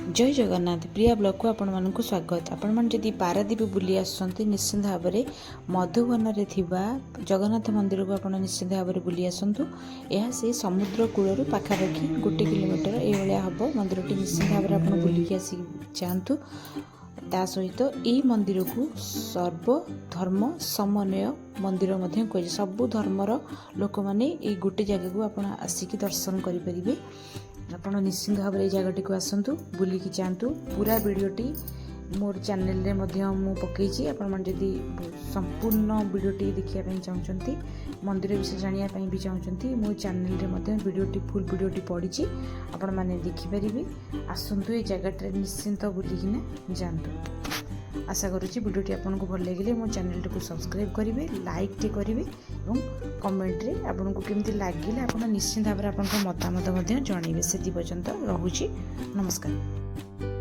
जय जगन्नाथ प्रिया ब्लॉग को आपण मानक स्वागत। आपण मान जदि पारादीप बुली आसुचंती निश्चिंत भाव में मधुबन रे थिबा जगन्नाथ मंदिर को आपण निश्चिंत भाव में बुली आसंतु। यह से समुद्र कूल पाखापाखि 1 किलोमीटर ये हम मंदिर टी निश्चिंत भाव में आपण बुलिकी आसी जातु। ता सहित यही मंदिर को सर्वधर्म समन्वय मंदिर कह सबु धर्मर लोक मैंने ये गोटे जगह को आप आसिक दर्शन करेंगे। आप निश्चिंत भाव में जगह टी आसतु बुलिकी जातु। पूरा वीडियोटी मोर चैनल रे मु पकईची आपड़ी संपूर्ण वीडियोटी देखापी चाहते मंदिर विषय जानापी भी चाहते मो चैनल रे वीडियोटी फुल वीडियोटी पड़ी आपण मैंने देखिपारे। आसतु ये जगह निश्चिंत बुलिकिना जातु। आशा करुँची वीडियोटी आपको भल लगे मो चैनल को सब्सक्राइब करेंगे, लाइक टे करेंगे और कमेंट रे आपन को केमती लगे आप निश्चिंत भाव में आप मतामत जनइबे। से पर्यंत रहुची। नमस्कार।